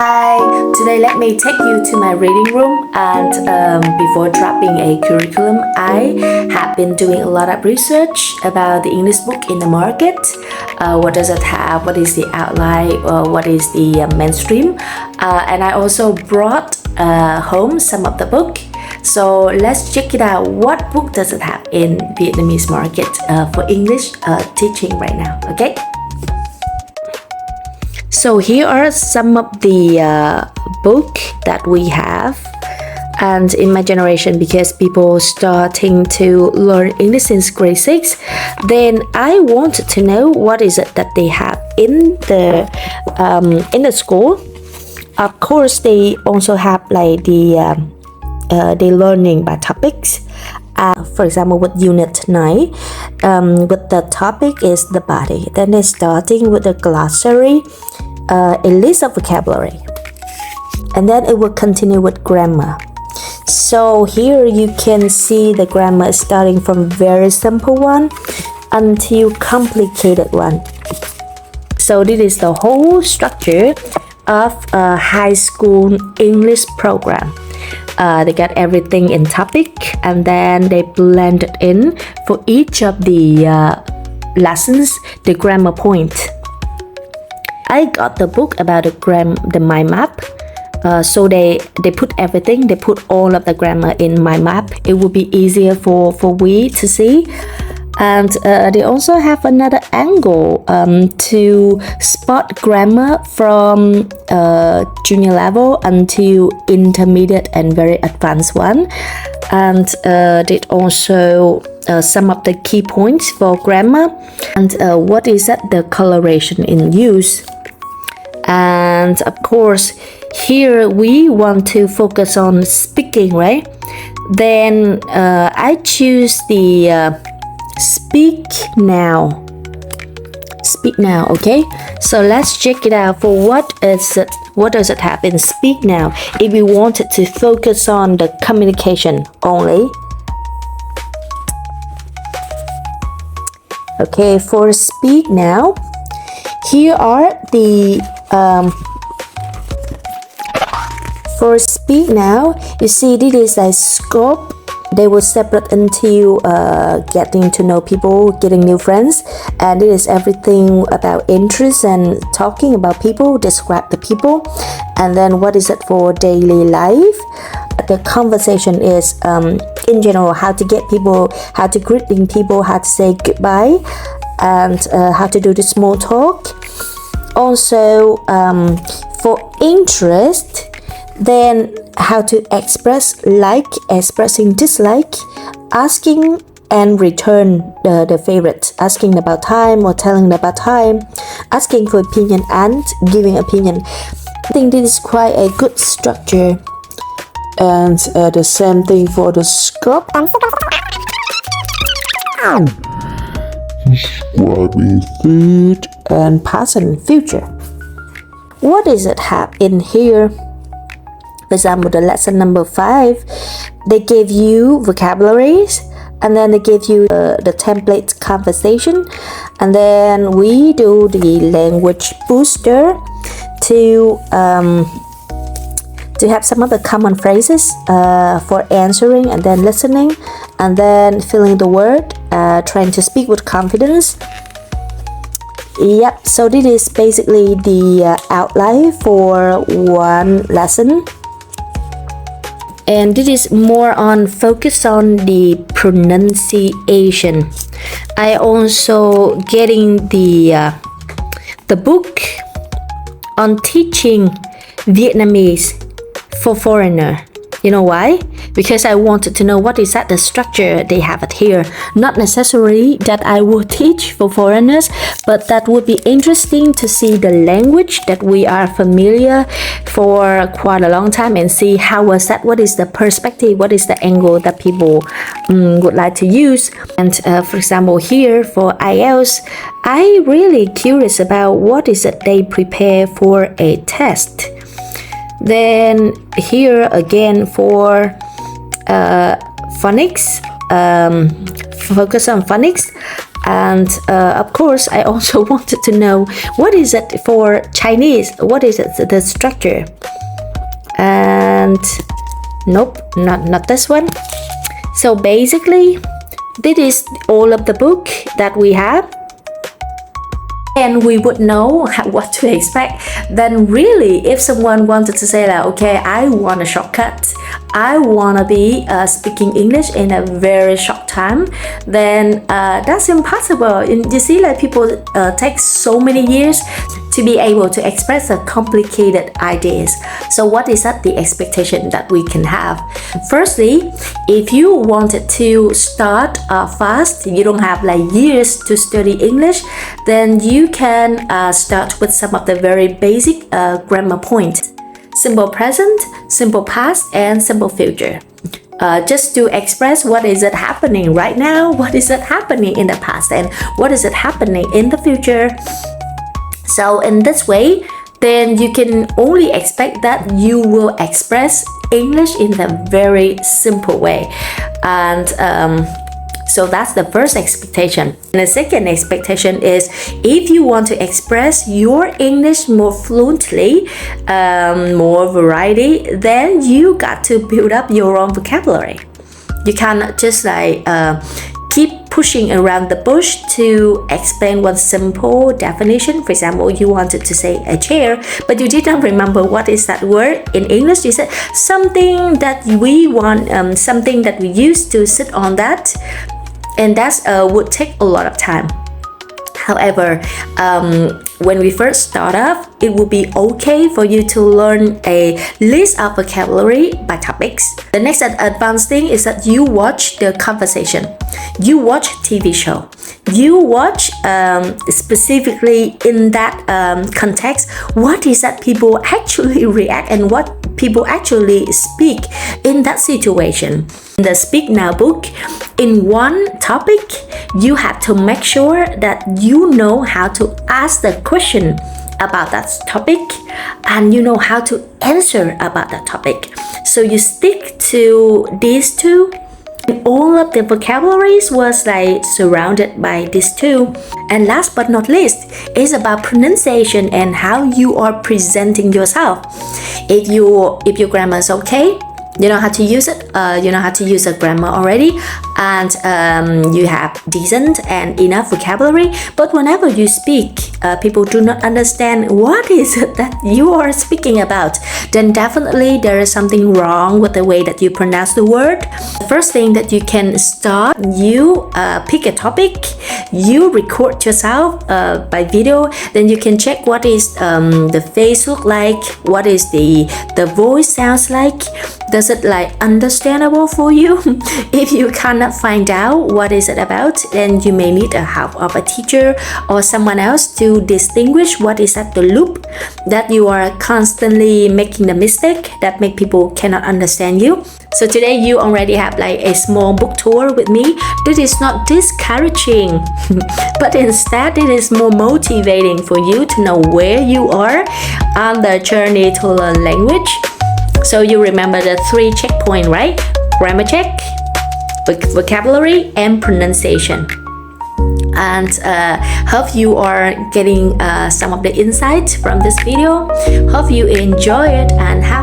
Hi, today let me take you to my reading room and before dropping a curriculum, I have been doing a lot of research about the English book in the market. What does it have? What is the outline? What is the mainstream? And I also brought home some of the book. So let's check it out. What book does it have in Vietnamese market for English teaching right now? Okay. So here are some of the book that we have, and in my generation, because people starting to learn English since grade 6, then I wanted to know what is it that they have in the school. Of course, they also have like the learning by topics. For example, with Unit 9, with the topic is the body. Then they're starting with the glossary, a list of vocabulary. And then it will continue with grammar. So here you can see the grammar starting from very simple one until complicated one. So this is the whole structure of a high school English program. They got everything in topic and then they blend it in for each of the lessons, the grammar point. I got the book about the mind map. So they put everything, they put all of the grammar in mind map. It will be easier for we to see. And they also have another angle to spot grammar from junior level until intermediate and very advanced one. And they also some of the key points for grammar and what is that the coloration in use. And of course, here we want to focus on speaking, right? Then I choose the speak now, okay? So let's check it out for what does it have in speak now if we wanted to focus on the communication only. Okay, for speak now, here are the for speak now, you see this is a scope. They will separate into getting to know people, getting new friends, and it is everything about interest and talking about people, describe the people. And then what is it for daily life? The conversation is in general how to get people, how to greeting people, how to say goodbye, and how to do the small talk. Also for interest, then how to express like, expressing dislike, asking and return the favorite, asking about time or telling about time, asking for opinion and giving opinion. I think this is quite a good structure. And the same thing for the scope and describing food and past and future. What does it have in here? For example, the lesson number 5, they gave you vocabularies and then they give you the template conversation, and then we do the language booster to have some of the common phrases for answering and then listening and then filling the word, trying to speak with confidence. Yep, so this is basically the outline for one lesson. And this is more on focus on the pronunciation. I also getting the book on teaching Vietnamese for foreigner. You know why? Because I wanted to know what is that the structure they have it here. Not necessarily that I will teach for foreigners, but that would be interesting to see the language that we are familiar for quite a long time and see how was that, what is the perspective, what is the angle that people would like to use. And for example, here for IELTS, I really curious about what is it they prepare for a test. Then here again for phonics, focus on phonics. And of course, I also wanted to know what is it for Chinese, what is it, the structure. And nope, not this one. So basically, this is all of the book that we have, and we would know what to expect. Then really, if someone wanted to say that, okay, I want a shortcut, I want to be speaking English in a very short time, then that's impossible. And you see, like, people take so many years to be able to express the complicated ideas. So what is that the expectation that we can have? Firstly, if you wanted to start fast, you don't have like years to study English, then you can start with some of the very basic grammar points. Simple present, simple past, and simple future. Just to express what is it happening right now, what is it happening in the past, and what is it happening in the future. So in this way, then you can only expect that you will express English in a very simple way. And so that's the first expectation. And the second expectation is, if you want to express your English more fluently, more variety, then you got to build up your own vocabulary. You cannot just like keep pushing around the bush to explain one simple definition. For example, you wanted to say a chair, but you didn't remember what is that word in English. You said something that we want, something that we used to sit on that, and that would take a lot of time. However, when we first start off, it will be okay for you to learn a list of vocabulary by topics. The next advanced thing is that you watch the conversation. You watch TV show. You watch specifically in that context, what is that people actually react and what people actually speak in that situation. In the Speak Now book, in one topic, you have to make sure that you know how to ask the question about that topic, and you know how to answer about that topic. So you stick to these two, and all of the vocabularies was like surrounded by these two. And last but not least is about pronunciation and how you are presenting yourself. If your grammar is okay, you know how to use it, you know how to use a grammar already, and you have decent and enough vocabulary, but whenever you speak, people do not understand what is it that you are speaking about, then definitely there is something wrong with the way that you pronounce the word. The first thing that you can start, you pick a topic, you record yourself by video, then you can check what is the face look like, what is the voice sounds like. Does it like understandable for you? If you cannot find out what is it about, then you may need a help of a teacher or someone else to distinguish what is at the loop that you are constantly making the mistake that make people cannot understand you. So today you already have like a small book tour with me. This is not discouraging, but instead it is more motivating for you to know where you are on the journey to learn language. So you remember the 3 checkpoints, right? Grammar check, vocabulary, and pronunciation. And hope you are getting some of the insights from this video. Hope you enjoy it and have